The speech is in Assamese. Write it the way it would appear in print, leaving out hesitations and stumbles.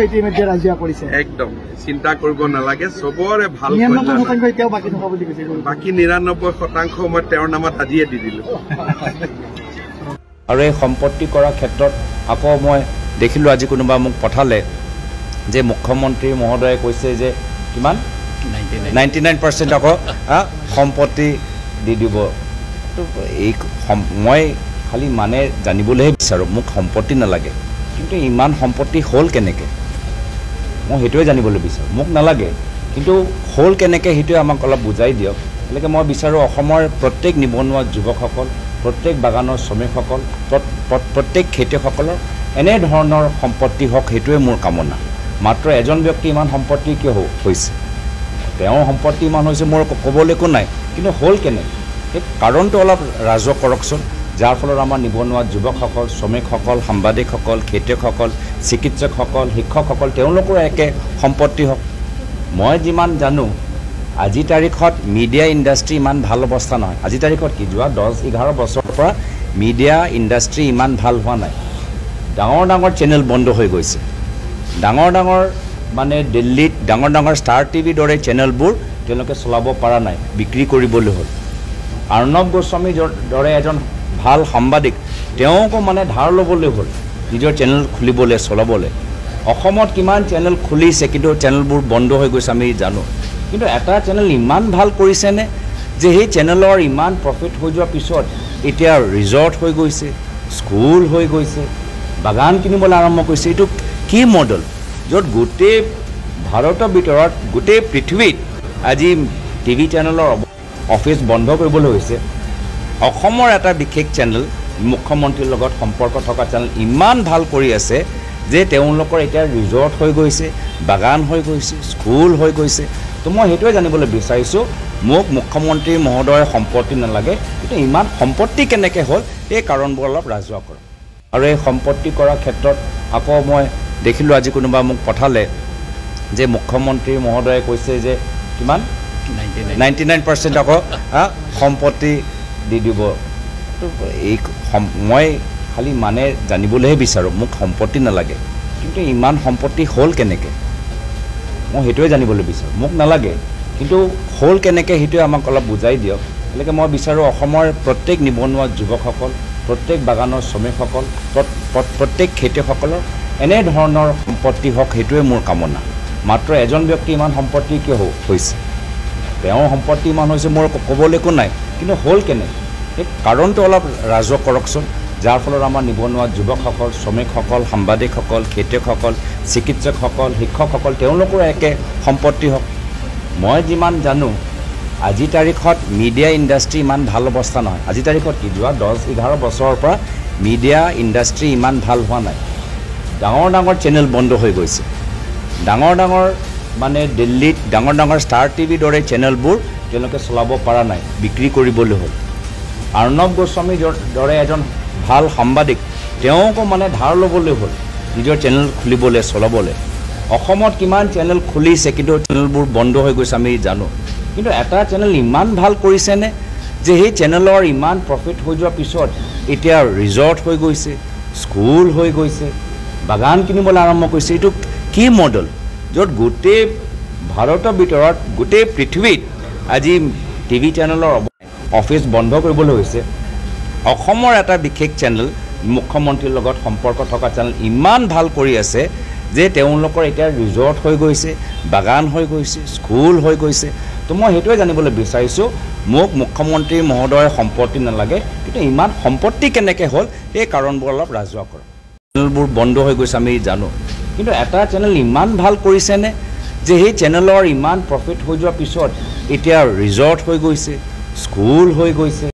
ইতিমধ্যে ৰাজহুৱা কৰিছে একদম চিন্তা কৰিব নালাগে সবৰে ভাল 99% এতিয়াও বাকী থকা বুলি কৈছে বাকী 99% মই তেওঁৰ নামত আজিয়ে দি দিলো আৰু এই সম্পত্তি কৰাৰ ক্ষেত্ৰত আকৌ মই দেখিলো আজি কোনোবা মোক পঠালে যে মুখ্যমন্ত্ৰী মহোদয়ে কৈছে যে কিমান 99% আকৌ সম্পত্তি দি দিব এই মই খালি মানে জানিবলৈহে বিচাৰোঁ মোক সম্পত্তি নালাগে কিন্তু ইমান সম্পত্তি হ'ল কেনেকৈ মই সেইটোৱে জানিবলৈ বিচাৰোঁ মোক নালাগে কিন্তু হ'ল কেনেকৈ সেইটোৱে আমাক অলপ বুজাই দিয়ক এনেকৈ মই বিচাৰোঁ অসমৰ প্ৰত্যেক নিবনুৱা যুৱকসকল প্ৰত্যেক বাগানৰ শ্ৰমিকসকল প্ৰত্যেক খেতিয়কসকলৰ এনেধৰণৰ সম্পত্তি হওক সেইটোৱে মোৰ কামনা মাত্ৰ এজন ব্যক্তি ইমান সম্পত্তি কিয় হৈছে তেওঁৰ সম্পত্তি ইমান হৈছে মোৰ ক'বলৈ একো নাই কিন্তু হ'ল কেনেকৈ সেই কাৰণটো অলপ ৰাজহ কৰকচোন যাৰ ফলত আমাৰ নিবনুৱা যুৱকসকল শ্ৰমিকসকল সাংবাদিকসকল খেতিয়কসকল চিকিৎসকসকল শিক্ষকসকল তেওঁলোকৰ একে সম্পত্তি হওক মই যিমান জানো আজি তাৰিখত মিডিয়া ইণ্ডাষ্ট্ৰী ইমান ভাল অৱস্থা নহয় আজি তাৰিখত কি যোৱা 10-11 বছৰৰ পৰা মিডিয়া ইণ্ডাষ্ট্ৰী ইমান ভাল হোৱা নাই ডাঙৰ ডাঙৰ চেনেল বন্ধ হৈ গৈছে ডাঙৰ ডাঙৰ মানে দিল্লীত ডাঙৰ ডাঙৰ ষ্টাৰ টিভিৰ দৰে চেনেলবোৰ তেওঁলোকে চলাব পৰা নাই বিক্ৰী কৰিবলৈ হ'ল অৰ্ণৱ গোস্বামীৰ দৰে এজন ভাল সাংবাদিক তেওঁকো মানে ধাৰ ল'বলৈ হ'ল নিজৰ চেনেল খুলিবলৈ চলাবলৈ অসমত কিমান চেনেল খুলিছে কিন্তু চেনেলবোৰ বন্ধ হৈ গৈছে আমি জানো কিন্তু এটা চেনেল ইমান ভাল কৰিছেনে যে সেই চেনেলৰ ইমান প্ৰফিট হৈ যোৱাৰ পিছত এতিয়া ৰিজৰ্ট হৈ গৈছে স্কুল হৈ গৈছে বাগান কিনিবলৈ আৰম্ভ কৰিছে এইটো কি মডেল য'ত গোটেই ভাৰতৰ ভিতৰত গোটেই পৃথিৱীত আজি টিভি চেনেলৰ অফিচ বন্ধ কৰিবলৈ হৈছে অসমৰ এটা বিশেষ চেনেল মুখ্যমন্ত্ৰীৰ লগত সম্পৰ্ক থকা চেনেল ইমান ভাল কৰি আছে যে তেওঁলোকৰ এতিয়া ৰিজৰ্ট হৈ গৈছে বাগান হৈ গৈছে স্কুল হৈ গৈছে তো মই সেইটোৱে জানিবলৈ বিচাৰিছোঁ মোক মুখ্যমন্ত্ৰী মহোদয়ৰ সম্পত্তি নালাগে কিন্তু ইমান সম্পত্তি কেনেকৈ হ'ল এই কাৰণবোৰ অলপ ৰাজহুৱা কৰক আৰু এই সম্পত্তি কৰাৰ ক্ষেত্ৰত আকৌ মই দেখিলোঁ আজি কোনোবা মোক পঠালে যে মুখ্যমন্ত্ৰী মহোদয়ে কৈছে যে কিমান 99% আকৌ সম্পত্তি দি দিব এই মই খালি মানে জানিবলৈহে বিচাৰোঁ মোক সম্পত্তি নালাগে কিন্তু ইমান সম্পত্তি হ'ল কেনেকৈ মই সেইটোৱে জানিবলৈ বিচাৰোঁ মোক নালাগে কিন্তু হ'ল কেনেকৈ সেইটোৱে আমাক অলপ বুজাই দিয়ক এনেকৈ মই বিচাৰোঁ অসমৰ প্ৰত্যেক নিবনুৱা যুৱকসকল প্ৰত্যেক বাগানৰ শ্ৰমিকসকল প্ৰত্যেক খেতিয়কসকলৰ এনেধৰণৰ সম্পত্তি হওক সেইটোৱে মোৰ কামনা মাত্ৰ এজন ব্যক্তি ইমান সম্পত্তি কিয় হৈছে তেওঁৰ সম্পত্তি ইমান হৈছে মোৰ ক'বলৈ একো নাই কিন্তু হ'ল কেনেকৈ সেই কাৰণটো অলপ ৰাজহ কৰকচোন যাৰ ফলত আমাৰ নিবনুৱা যুৱকসকল শ্ৰমিকসকল সাংবাদিকসকল খেতিয়কসকল চিকিৎসকসকল শিক্ষকসকল তেওঁলোকৰ একে সম্পত্তি হওক মই যিমান জানো আজি তাৰিখত মিডিয়া ইণ্ডাষ্ট্ৰী ইমান ভাল অৱস্থা নহয় আজি তাৰিখত কি যোৱা 10-11 বছৰৰ পৰা মিডিয়া ইণ্ডাষ্ট্ৰী ইমান ভাল হোৱা নাই ডাঙৰ ডাঙৰ চেনেল বন্ধ হৈ গৈছে ডাঙৰ ডাঙৰ মানে দিল্লীত ডাঙৰ ডাঙৰ ষ্টাৰ টিভিৰ দৰে চেনেলবোৰ তেওঁলোকে চলাব পৰা নাই বিক্ৰী কৰিবলৈ হ'ল অৰ্ণৱ গোস্বামীৰ দৰে এজন ভাল সাংবাদিক তেওঁকো মানে ধাৰ ল'বলৈ হ'ল নিজৰ চেনেল খুলিবলৈ চলাবলৈ অসমত কিমান চেনেল খুলিছে কিন্তু চেনেলবোৰ বন্ধ হৈ গৈছে আমি জানো কিন্তু এটা চেনেল ইমান ভাল কৰিছেনে যে সেই চেনেলৰ ইমান প্ৰফিট হৈ যোৱাৰ পিছত এতিয়া ৰিজৰ্ট হৈ গৈছে স্কুল হৈ গৈছে বাগান কিনিবলৈ আৰম্ভ কৰিছে এইটো কি মডেল য'ত গোটেই ভাৰতৰ ভিতৰত গোটেই পৃথিৱীত আজি টিভি চেনেলৰ অফিচ বন্ধ কৰিবলৈ হৈছে অসমৰ এটা বিশেষ চেনেল মুখ্যমন্ত্ৰীৰ লগত সম্পৰ্ক থকা চেনেল ইমান ভাল কৰি আছে যে তেওঁলোকৰ এতিয়া ৰিজৰ্ট হৈ গৈছে বাগান হৈ গৈছে স্কুল হৈ গৈছে তো মই সেইটোৱে জানিবলৈ বিচাৰিছোঁ মোক মুখ্যমন্ত্ৰী মহোদয়ৰ সম্পত্তি নালাগে কিন্তু ইমান সম্পত্তি কেনেকৈ হ'ল এই কাৰণবোৰ অলপ ৰাজহুৱা কৰক চেনেলবোৰ বন্ধ হৈ গৈছে আমি জানো কিন্তু এটা চেনেল ইমান ভাল কৰিছেনে যে সেই চেনেলৰ ইমান প্ৰফিট হৈ যোৱাৰ পিছত এতিয়া ৰিজৰ্ট হৈ গৈছে স্কুল হৈ গৈছে